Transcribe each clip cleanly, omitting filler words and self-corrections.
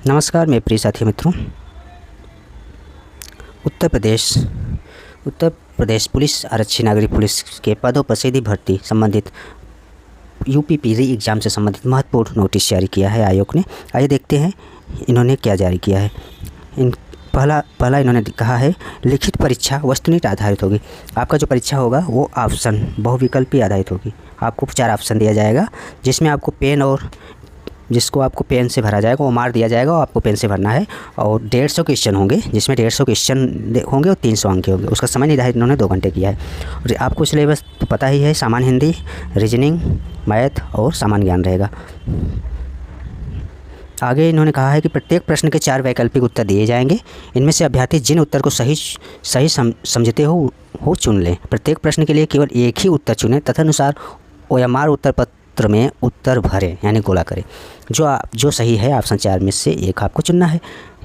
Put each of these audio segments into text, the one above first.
नमस्कार मेरे प्रिय साथी मित्रों। उत्तर प्रदेश पुलिस आरक्षी नागरिक पुलिस के पदों पर सीधी भर्ती संबंधित यूपीपीसी एग्ज़ाम से संबंधित महत्वपूर्ण नोटिस जारी किया है आयोग ने। आइए देखते हैं इन्होंने क्या जारी किया है। पहला इन्होंने कहा है लिखित परीक्षा वस्तुनिष्ठ आधारित होगी। आपका जो परीक्षा होगा वो ऑप्शन बहुविकल्पी आधारित होगी। आपको 4 ऑप्शन दिया जाएगा जिसमें आपको पेन और जिसको आपको पेन से भरा जाएगा वो मार दिया जाएगा और आपको पेन से भरना है। और 150 क्वेश्चन होंगे जिसमें 150 क्वेश्चन होंगे और 300 अंक होंगे। उसका समय निर्धारित इन्होंने 2 घंटे किया है। और आपको सिलेबस तो पता ही है, सामान्य हिंदी, रीजनिंग, मैथ और सामान्य ज्ञान रहेगा। आगे इन्होंने कहा है कि प्रत्येक प्रश्न के 4 वैकल्पिक उत्तर दिए जाएंगे। इनमें से अभ्यर्थी जिन उत्तर को सही समझते हो चुन लें। प्रत्येक प्रश्न के लिए केवल एक ही उत्तर चुनें। तदनुसार OMR उत्तर पत्र में उत्तर भरें, यानी गोला करें। जो सही है ऑप्शन 4 में से एक आपको चुनना है।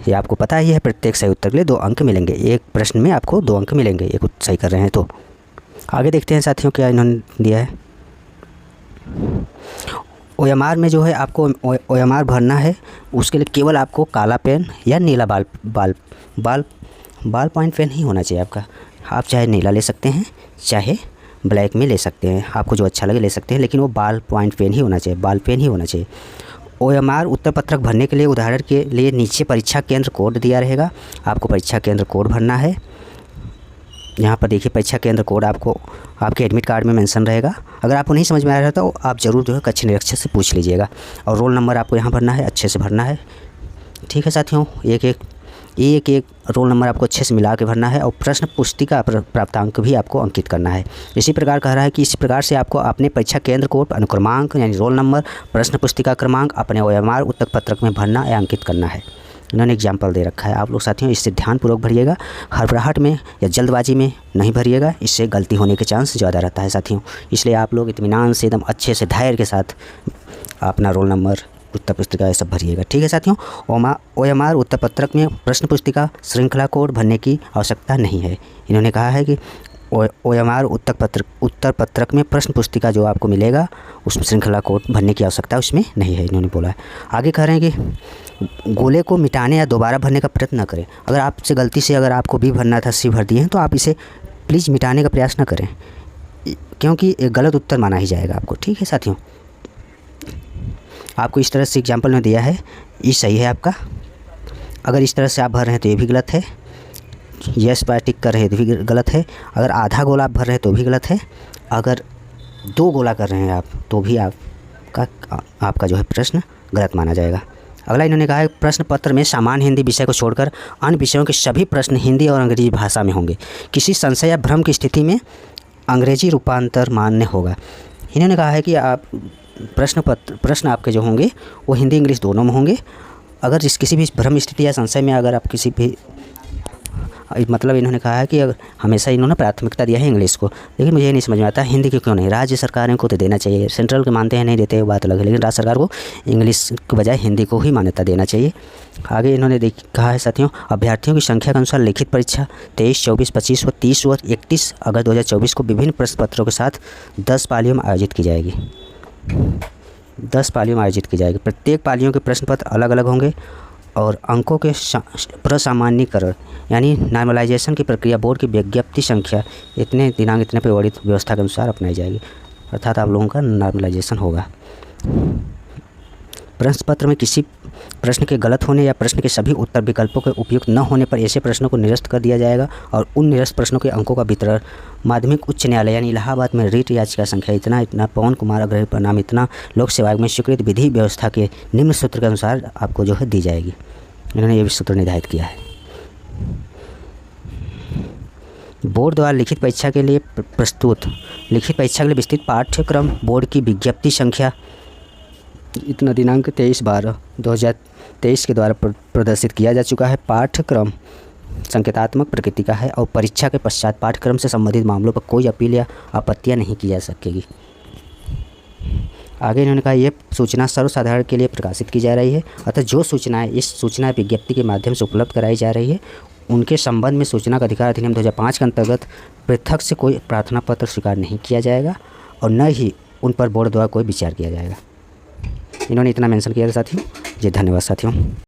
ये आपको पता ही है, प्रत्येक सही उत्तर के लिए 2 अंक मिलेंगे। एक प्रश्न में आपको 2 अंक मिलेंगे एक सही कर रहे हैं तो। आगे देखते हैं साथियों क्या इन्होंने दिया है। OMR में जो है आपको OMR भरना है। उसके लिए केवल आपको काला पेन या नीला बाल पॉइंट पेन ही होना चाहिए आपका। आप चाहे नीला ले सकते हैं, चाहे ब्लैक में ले सकते हैं, आपको जो अच्छा लगे ले सकते हैं, लेकिन वो बाल पॉइंट पेन ही होना चाहिए, बाल पेन ही होना चाहिए। OMR उत्तर पत्रक भरने के लिए उदाहरण के लिए नीचे परीक्षा केंद्र कोड दिया रहेगा। आपको परीक्षा केंद्र कोड भरना है। यहाँ पर देखिए परीक्षा केंद्र कोड आपको आपके एडमिट कार्ड में मेंशन रहेगा। अगर आपको नहीं समझ में आ रहा तो आप ज़रूर जो है कक्ष निरीक्षक से पूछ लीजिएगा। और रोल नंबर आपको यहाँ भरना है, अच्छे से भरना है। ठीक है साथियों, एक रोल नंबर आपको अच्छे से मिला के भरना है। और प्रश्न पुस्तिका प्राप्तांक भी आपको अंकित करना है। इसी प्रकार कह रहा है कि इसी प्रकार से आपको अपने परीक्षा केंद्र कोड, अनुक्रमांक यानी रोल नंबर, प्रश्न पुस्तिका क्रमांक अपने OMR उत्तर पत्रक में भरना या अंकित करना है। इन्होंने एग्जाम्पल दे रखा है। आप लोग साथियों इससे ध्यानपूर्वक भरिएगा। हड़बड़ाहट में या जल्दबाजी में नहीं भरिएगा, इससे गलती होने के चांस ज़्यादा रहता है साथियों। इसलिए आप लोग इत्मीनान से एकदम अच्छे से धैर्य के साथ अपना रोल नंबर, उत्तर पुस्तिका ये सब भरिएगा। ठीक है साथियों, OMR उत्तर पत्रक में प्रश्न पुस्तिका श्रृंखला कोड भरने की आवश्यकता नहीं है। इन्होंने कहा है कि OMR उत्तर पत्रक में प्रश्न पुस्तिका जो आपको मिलेगा उसमें श्रृंखला कोड भरने की आवश्यकता उसमें नहीं है, इन्होंने बोला है। आगे कह रहे हैं कि गोले को मिटाने या दोबारा भरने का प्रयत्न न करें। अगर आपसे गलती से अगर आपको B भरना था C भर दिए हैं तो आप इसे प्लीज़ मिटाने का प्रयास न करें, क्योंकि एक गलत उत्तर माना ही जाएगा आपको। ठीक है साथियों, आपको इस तरह से एग्जाम्पल में दिया है, ये सही है आपका। अगर इस तरह से आप भर रहे हैं तो ये भी गलत है। यस पर टिक कर रहे हैं तो भी गलत है। अगर आधा गोला आप भर रहे हैं तो भी गलत है। अगर 2 गोला कर रहे हैं आप तो भी आपका जो है प्रश्न गलत माना जाएगा। अगला इन्होंने कहा है प्रश्न पत्र में सामान्य हिंदी विषय को छोड़कर अन्य विषयों के सभी प्रश्न हिंदी और अंग्रेजी भाषा में होंगे। किसी संशय या भ्रम की स्थिति में अंग्रेजी रूपांतर मान्य होगा। इन्होंने कहा है कि आप प्रश्न आपके जो होंगे वो हिंदी इंग्लिश दोनों में होंगे। अगर किसी भी भ्रम स्थिति या संशय में अगर आप किसी भी मतलब इन्होंने कहा है कि हमेशा इन्होंने प्राथमिकता दिया है इंग्लिश को, लेकिन मुझे ये नहीं समझ में आता हिंदी की क्यों नहीं। राज्य सरकारों को तो देना चाहिए, सेंट्रल के मानते हैं नहीं देते वो बात अलग है, लेकिन राज्य सरकार को इंग्लिश के बजाय हिंदी को ही मान्यता देना चाहिए। आगे इन्होंने कहा है साथियों अभ्यर्थियों की संख्या के अनुसार लिखित परीक्षा 23, 24, 25 व 30 व 31 अगस्त 2024 को विभिन्न प्रश्न पत्रों के साथ 10 पालियों में आयोजित की जाएगी। 10 पालियों में आयोजित की जाएगी। प्रत्येक पालियों के प्रश्न पत्र अलग अलग होंगे और अंकों के प्रसामान्यीकरण यानी नॉर्मलाइजेशन की प्रक्रिया बोर्ड की विज्ञप्ति संख्या इतने दिनांक इतने पे वर्णित व्यवस्था के अनुसार अपनाई जाएगी। अर्थात आप लोगों का नॉर्मलाइजेशन होगा। प्रश्न पत्र में किसी प्रश्न के गलत होने या प्रश्न के सभी उत्तर विकल्पों के उपयुक्त न होने पर ऐसे प्रश्नों को निरस्त कर दिया जाएगा। और उन निरस्त प्रश्नों के अंकों का वितरण माध्यमिक उच्च न्यायालय यानी इलाहाबाद में रीट याचिका संख्या इतना पवन कुमार अग्रही परिणाम इतना लोक सेवा आयोग में स्वीकृत विधि व्यवस्था के निम्न सूत्र के अनुसार आपको जो है दी जाएगी। इन्होंने ये भी सूत्र निर्धारित किया है। बोर्ड द्वारा लिखित परीक्षा के लिए विस्तृत पाठ्यक्रम बोर्ड की विज्ञप्ति संख्या इतना दिनांक 23/12/2023 के द्वारा प्रदर्शित किया जा चुका है। पाठ्यक्रम संकेतात्मक प्रकृति का है और परीक्षा के पश्चात पाठ्यक्रम से संबंधित मामलों पर कोई अपील या आपत्तियां नहीं की जा सकेगी। आगे इन्होंने कहा यह सूचना सर्वसाधारण के लिए प्रकाशित की जा रही है। अतः जो सूचनाएं इस सूचना विज्ञप्ति के माध्यम से उपलब्ध कराई जा रही है उनके संबंध में सूचना का अधिकार अधिनियम 2005 के अंतर्गत पृथक से कोई प्रार्थना पत्र स्वीकार नहीं किया जाएगा और न ही उन पर बोर्ड द्वारा कोई विचार किया जाएगा। इन्होंने इतना मेंशन किया था साथियों। जी धन्यवाद साथियों।